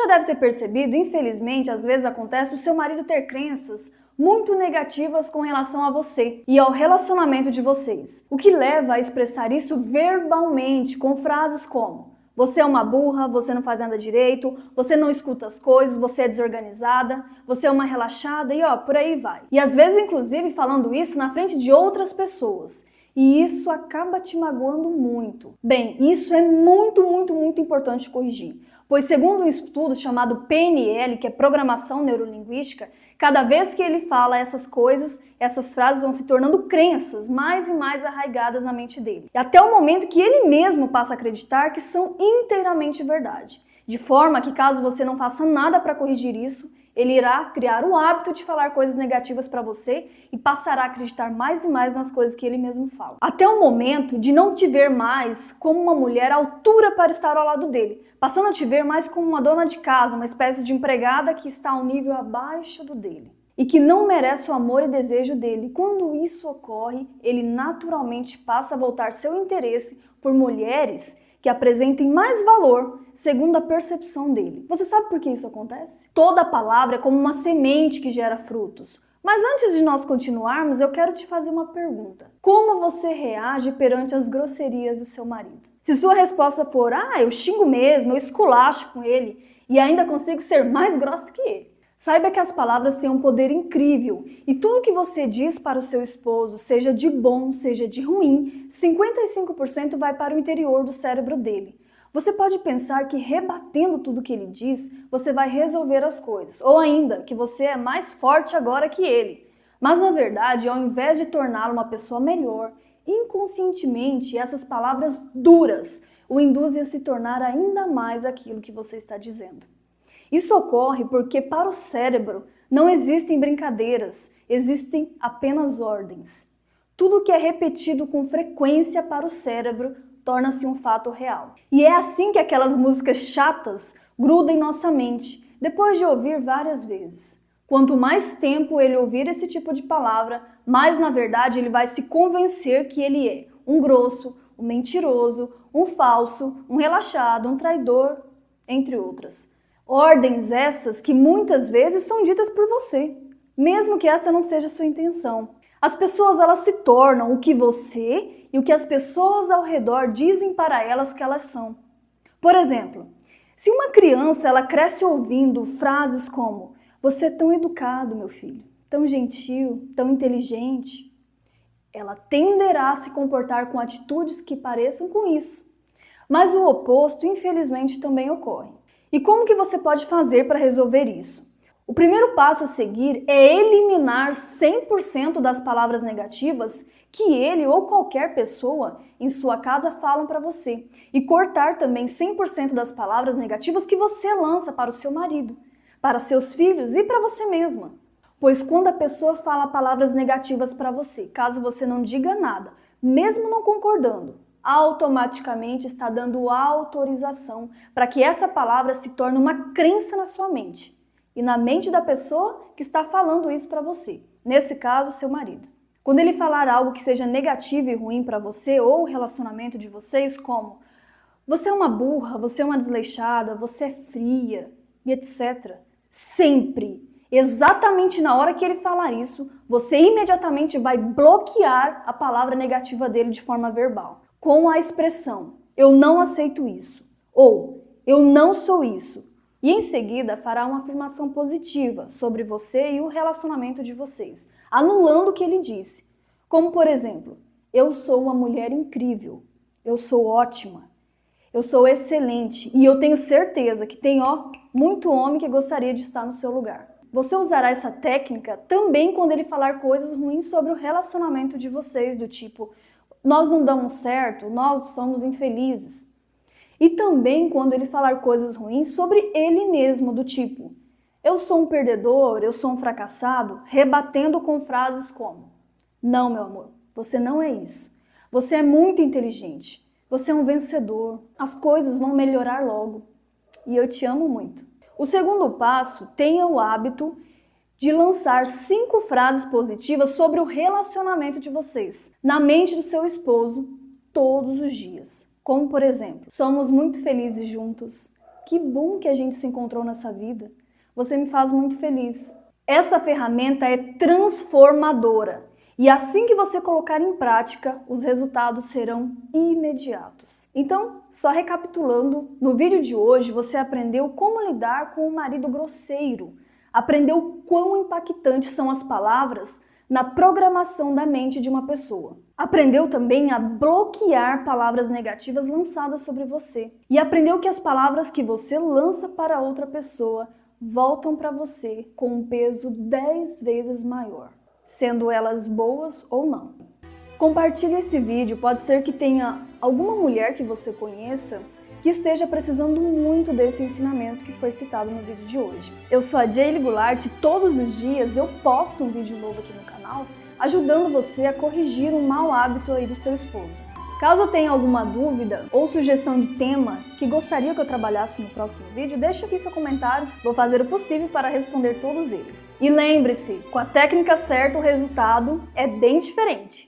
já deve ter percebido, infelizmente, às vezes acontece o seu marido ter crenças muito negativas com relação a você e ao relacionamento de vocês, o que leva a expressar isso verbalmente com frases como: você é uma burra, você não faz nada direito, você não escuta as coisas, você é desorganizada, você é uma relaxada e por aí vai. E às vezes, inclusive, falando isso na frente de outras pessoas. E isso acaba te magoando muito. Bem, isso é muito importante corrigir. Pois segundo um estudo chamado PNL, que é Programação Neurolinguística, cada vez que ele fala essas coisas, essas frases vão se tornando crenças mais e mais arraigadas na mente dele. E até o momento que ele mesmo passa a acreditar que são inteiramente verdade. De forma que caso você não faça nada para corrigir isso, ele irá criar o hábito de falar coisas negativas para você e passará a acreditar mais e mais nas coisas que ele mesmo fala. Até o momento de não te ver mais como uma mulher à altura para estar ao lado dele, passando a te ver mais como uma dona de casa, uma espécie de empregada que está a um nível abaixo do dele e que não merece o amor e desejo dele. Quando isso ocorre, ele naturalmente passa a voltar seu interesse por mulheres que apresentem mais valor segundo a percepção dele. Você sabe por que isso acontece? Toda palavra é como uma semente que gera frutos. Mas antes de nós continuarmos, eu quero te fazer uma pergunta. Como você reage perante as grosserias do seu marido? Se sua resposta for, eu xingo mesmo, eu esculacho com ele e ainda consigo ser mais grossa que ele, saiba que as palavras têm um poder incrível e tudo que você diz para o seu esposo, seja de bom, seja de ruim, 55% vai para o interior do cérebro dele. Você pode pensar que rebatendo tudo que ele diz, você vai resolver as coisas, ou ainda que você é mais forte agora que ele. Mas na verdade, ao invés de torná-lo uma pessoa melhor, inconscientemente essas palavras duras o induzem a se tornar ainda mais aquilo que você está dizendo. Isso ocorre porque para o cérebro não existem brincadeiras, existem apenas ordens. Tudo que é repetido com frequência para o cérebro torna-se um fato real. E é assim que aquelas músicas chatas grudam em nossa mente, depois de ouvir várias vezes. Quanto mais tempo ele ouvir esse tipo de palavra, mais na verdade ele vai se convencer que ele é um grosso, um mentiroso, um falso, um relaxado, um traidor, entre outras. Ordens essas que muitas vezes são ditas por você, mesmo que essa não seja a sua intenção. As pessoas elas se tornam o que você e o que as pessoas ao redor dizem para elas que elas são. Por exemplo, se uma criança ela cresce ouvindo frases como "você é tão educado, meu filho, tão gentil, tão inteligente", ela tenderá a se comportar com atitudes que pareçam com isso. Mas o oposto, infelizmente, também ocorre. E como que você pode fazer para resolver isso? O primeiro passo a seguir é eliminar 100% das palavras negativas que ele ou qualquer pessoa em sua casa falam para você. E cortar também 100% das palavras negativas que você lança para o seu marido, para seus filhos e para você mesma. Pois quando a pessoa fala palavras negativas para você, caso você não diga nada, mesmo não concordando, automaticamente está dando autorização para que essa palavra se torne uma crença na sua mente e na mente da pessoa que está falando isso para você, nesse caso, seu marido. Quando ele falar algo que seja negativo e ruim para você ou o relacionamento de vocês, como "você é uma burra, você é uma desleixada, você é fria", e etc. Sempre, exatamente na hora que ele falar isso, você imediatamente vai bloquear a palavra negativa dele de forma verbal, com a expressão "eu não aceito isso" ou "eu não sou isso". E em seguida fará uma afirmação positiva sobre você e o relacionamento de vocês, anulando o que ele disse. Como por exemplo, "eu sou uma mulher incrível", "eu sou ótima", "eu sou excelente" e "eu tenho certeza que tem muito homem que gostaria de estar no seu lugar". Você usará essa técnica também quando ele falar coisas ruins sobre o relacionamento de vocês, do tipo "nós não damos certo", "nós somos infelizes". E também quando ele falar coisas ruins sobre ele mesmo, do tipo "eu sou um perdedor", "eu sou um fracassado", rebatendo com frases como "não, meu amor, você não é isso. Você é muito inteligente. Você é um vencedor. As coisas vão melhorar logo. E eu te amo muito". O segundo passo, tenha o hábito de lançar 5 frases positivas sobre o relacionamento de vocês, na mente do seu esposo, todos os dias. Como por exemplo, "somos muito felizes juntos", Que bom que a gente se encontrou nessa vida. Você me faz muito feliz. Essa ferramenta é transformadora. E assim que você colocar em prática, os resultados serão imediatos. Então, só recapitulando, no vídeo de hoje você aprendeu como lidar com um marido grosseiro, aprendeu quão impactantes são as palavras na programação da mente de uma pessoa. Aprendeu também a bloquear palavras negativas lançadas sobre você. E aprendeu que as palavras que você lança para outra pessoa voltam para você com um peso 10 vezes maior, sendo elas boas ou não. Compartilhe esse vídeo, pode ser que tenha alguma mulher que você conheça que esteja precisando muito desse ensinamento que foi citado no vídeo de hoje. Eu sou a Jaylee Goulart e todos os dias eu posto um vídeo novo aqui no canal, ajudando você a corrigir um mau hábito aí do seu esposo. Caso tenha alguma dúvida ou sugestão de tema que gostaria que eu trabalhasse no próximo vídeo, deixa aqui seu comentário, vou fazer o possível para responder todos eles. E lembre-se, com a técnica certa o resultado é bem diferente.